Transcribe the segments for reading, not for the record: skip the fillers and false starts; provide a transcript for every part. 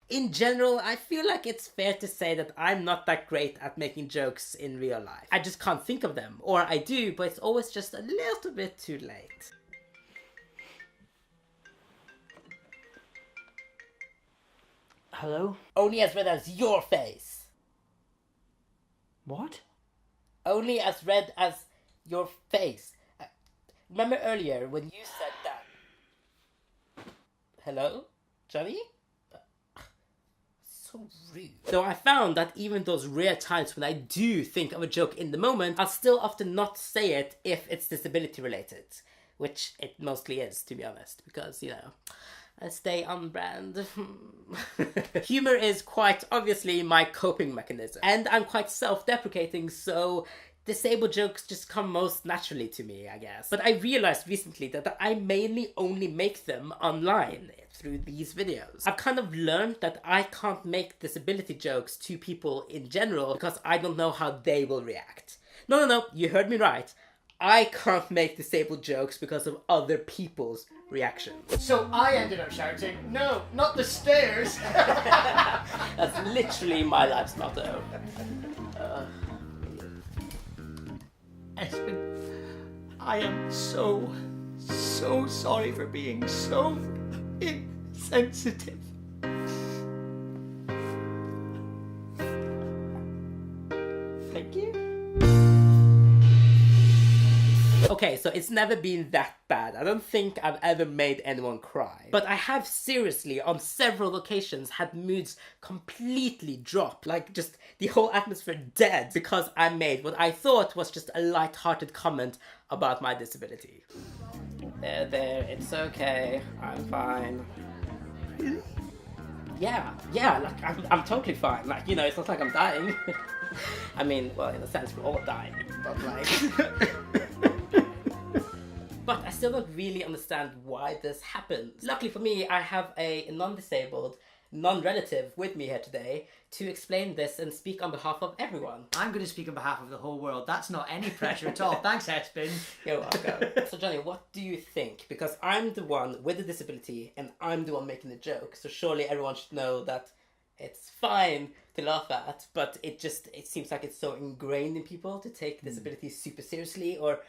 In general, I feel like it's fair to say that I'm not that great at making jokes in real life. I just can't think of them. Or I do, but it's always just a little bit too late. Hello? Only as red as your face. What? Only as red as your face. Remember earlier when you said that? Hello? Jonny? So rude. So I found that even those rare times when I do think of a joke in the moment, I'll still often not say it if it's disability related. Which it mostly is, to be honest, because, you know, I stay on brand. Humor is quite obviously my coping mechanism. And I'm quite self-deprecating, so disabled jokes just come most naturally to me, I guess. But I realized recently that I mainly only make them online through these videos. I've kind of learned that I can't make disability jokes to people in general because I don't know how they will react. No, you heard me right. I can't make disabled jokes because of other people's reactions. So I ended up shouting, "No, not the stairs!" That's literally my life's motto. Espen, I am so sorry for being so insensitive. Thank you. Okay, so it's never been that bad. I don't think I've ever made anyone cry. But I have seriously, on several occasions, had moods completely drop. Like, just the whole atmosphere dead because I made what I thought was just a light-hearted comment about my disability. There, it's okay. I'm fine. Really? Yeah, like, I'm totally fine. Like, you know, it's not like I'm dying. I mean, well, in a sense, we're all dying, but like... But I still don't really understand why this happens. Luckily for me, I have a non-disabled, non-relative with me here today to explain this and speak on behalf of everyone. I'm going to speak on behalf of the whole world. That's not any pressure at all. Thanks, Espen. You're welcome. So Jonny, what do you think? Because I'm the one with the disability and I'm the one making the joke, so surely everyone should know that it's fine to laugh at, but it seems like it's so ingrained in people to take disability super seriously, or...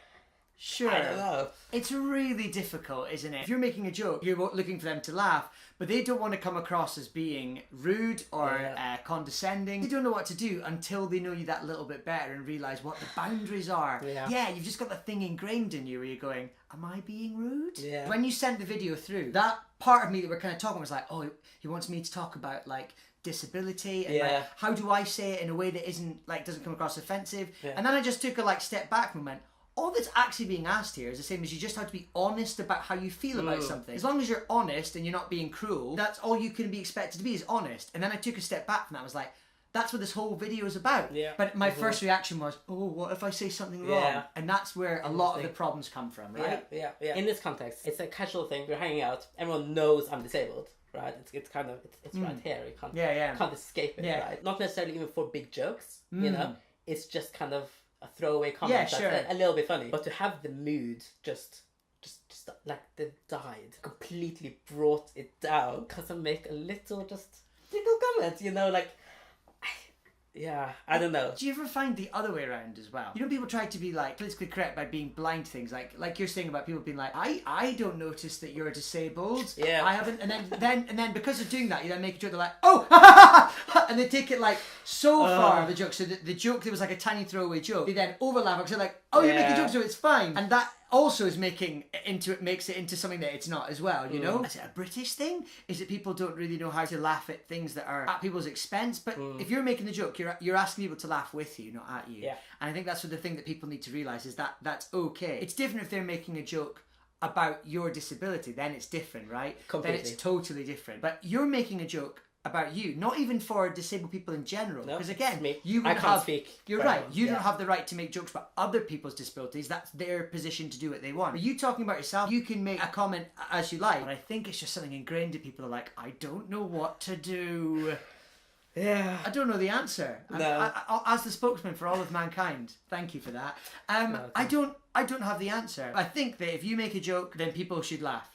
Sure. I don't know. It's really difficult, isn't it? If you're making a joke, you're looking for them to laugh, but they don't want to come across as being rude or condescending. They don't know what to do until they know you that little bit better and realise what the boundaries are. Yeah, you've just got that thing ingrained in you where you're going, am I being rude? Yeah. When you sent the video through, that part of me that we're kind of talking was like, oh, he wants me to talk about, like, disability and like, how do I say it in a way that isn't, like, doesn't come across offensive? And then I just took a, like, step back and went, all that's actually being asked here is the same as you just have to be honest about how you feel about something. As long as you're honest and you're not being cruel, that's all you can be expected to be, is honest. And then I took a step back from that. I was like, that's what this whole video is about. But my first reaction was, oh, what if I say something wrong? And that's where a lot of the problems come from, right? Yeah. In this context, it's a casual thing. We're hanging out. Everyone knows I'm disabled, right? It's kind of, it's right here. You can't escape it, right? Not necessarily even for big jokes, you know? It's just kind of a throwaway comment that's a little bit funny. But to have the mood just like the died, completely brought it down because I make a little comment, you know, like, I don't know. Do you ever find the other way around as well? You know, people try to be like politically correct by being blind to things, like you're saying about people being like, I don't notice that you're disabled. I haven't, and then because of doing that, you then make a joke. They're like, oh, and they take it like so far the joke. So the joke that was like a tiny throwaway joke, they then overlap because they're like, oh, you're making jokes, so it's fine, and that also is makes it into something that it's not as well, you know? Is it a British thing? Is it people don't really know how to laugh at things that are at people's expense? But if you're making the joke, you're asking people to laugh with you, not at you. And I think that's the thing that people need to realise is that that's okay. It's different if they're making a joke about your disability, then it's different, right? Completely. Then it's totally different. But you're making a joke about you, not even for disabled people in general, because again, you I can't speak. You're right. You don't have the right to make jokes about other people's disabilities. That's their position to do what they want. But you talking about yourself, you can make a comment as you like. But I think it's just something ingrained in people. Are like, I don't know what to do. Yeah. I don't know the answer. No. As the spokesman for all of mankind, thank you for that. I don't have the answer. I think that if you make a joke, then people should laugh.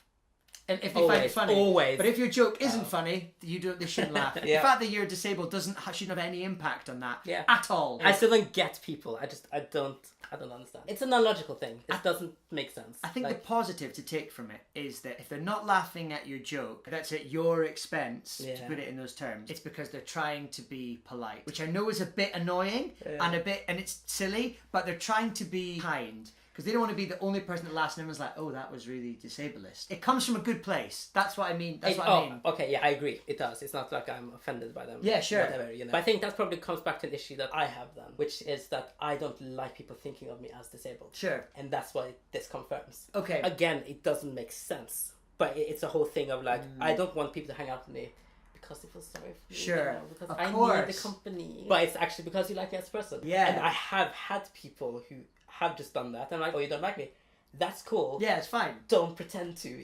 If they find it funny. Always. But if your joke isn't funny, they shouldn't laugh. The fact that you're disabled shouldn't have any impact on that at all. I still don't get people. I don't understand. It's a non-logical thing. It doesn't make sense. I think the positive to take from it is that if they're not laughing at your joke, that's at your expense, to put it in those terms, it's because they're trying to be polite, which I know is a bit annoying and it's silly, but they're trying to be kind. Because they don't want to be the only person that laughs and everyone's like, oh, that was really disablest. It comes from a good place. That's what I mean. Okay, yeah, I agree. It does. It's not like I'm offended by them. Yeah, sure. Whatever, But I think that probably comes back to an issue that I have then, which is that I don't like people thinking of me as disabled. Sure. And that's what this confirms. Okay. Again, it doesn't make sense. But it's a whole thing of like, I don't want people to hang out with me because they feel sorry for me. Sure. Because of I course. need the company. But it's actually because you like me as a person. Yeah. And I have had people who have just done that. And I'm like, oh, you don't like me? That's cool. Yeah, it's fine. Don't pretend to,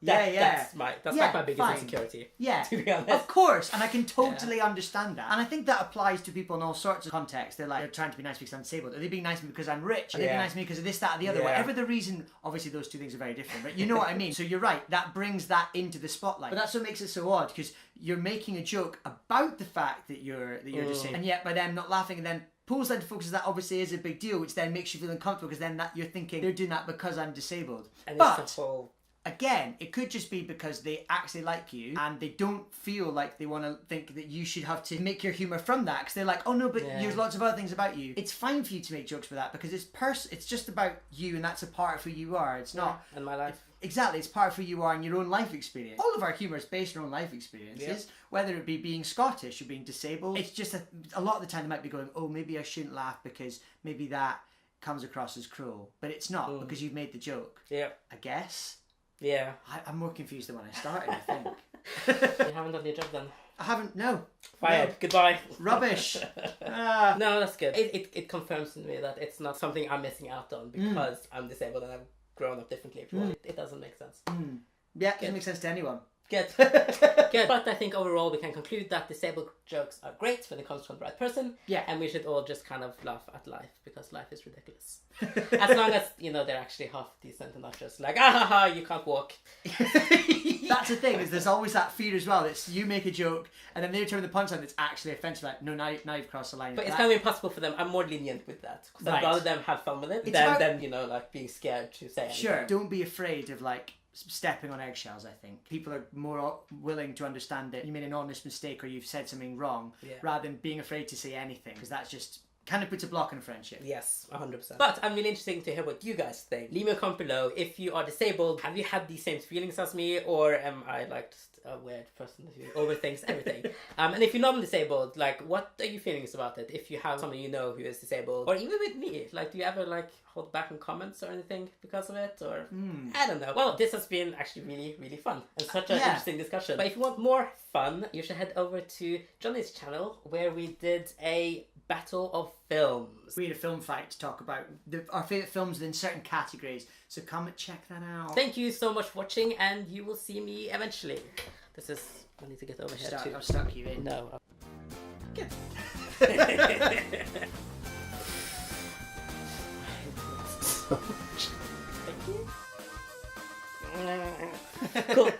That's my biggest insecurity. Yeah, to be honest. Of course, and I can totally understand that. And I think that applies to people in all sorts of contexts. They're trying to be nice because I'm disabled. Are they being nice to me because I'm rich? Are they being nice to me because of this, that, or the other? Whatever the reason, obviously those two things are very different, but you know what I mean. So you're right, that brings that into the spotlight. But that's what makes it so odd, because you're making a joke about the fact that you're disabled, and yet by them not laughing and then pulls them to focus that obviously is a big deal, which then makes you feel uncomfortable because then you're thinking they're doing that because I'm disabled. And but again, it could just be because they actually like you and they don't feel like they want to think that you should have to make your humour from that, because they're like, oh no, but there's lots of other things about you. It's fine for you to make jokes about that because it's just about you and that's a part of who you are. It's not. And my life. Exactly, it's part of who you are and your own life experience. All of our humour is based on our own life experiences, whether it be being Scottish or being disabled. It's just a lot of the time they might be going, oh, maybe I shouldn't laugh because maybe that comes across as cruel. But it's not because you've made the joke. Yeah. I guess. Yeah. I'm more confused than when I started, I think. You haven't done your job then? I haven't, no. Fired. No. Goodbye. Rubbish. No, that's good. It confirms to me that it's not something I'm missing out on because I'm disabled and I've grown up differently. It doesn't make sense. Yeah, it doesn't make sense to anyone. Good. Good. But I think overall we can conclude that disabled jokes are great when it comes from the right person. Yeah. And we should all just kind of laugh at life because life is ridiculous. As long as, they're actually half decent and not just like, you can't walk. That's the thing, is there's always that fear as well. That you make a joke and then they return the punchline that's actually offensive. Like, no, now you've crossed the line. But it's kind of impossible for them. I'm more lenient with that. Because I'd rather them have fun with it than being scared to say anything. Sure. Don't be afraid of stepping on eggshells. I think people are more willing to understand that you made an honest mistake or you've said something wrong rather than being afraid to say anything, because that's just kind of puts a block in a friendship. Yes, 100%. But I'm really interested to hear what you guys think. Leave me a comment below. If you are disabled, have you had the same feelings as me, or am I just a weird person who overthinks everything? And if you're not disabled, what are your feelings about it? If you have someone you know who is disabled, or even with me, do you ever hold back on comments or anything because of it, or I don't know. Well, this has been actually really, really fun and such an interesting discussion. But if you want more fun, you should head over to Jonny's channel where we did a battle of films. We had a film fight to talk about our favourite films in certain categories, so come and check that out. Thank you so much for watching, and you will see me eventually. I need to get over here too. I've stuck you in. No. Good. So much. Thank you. Cool.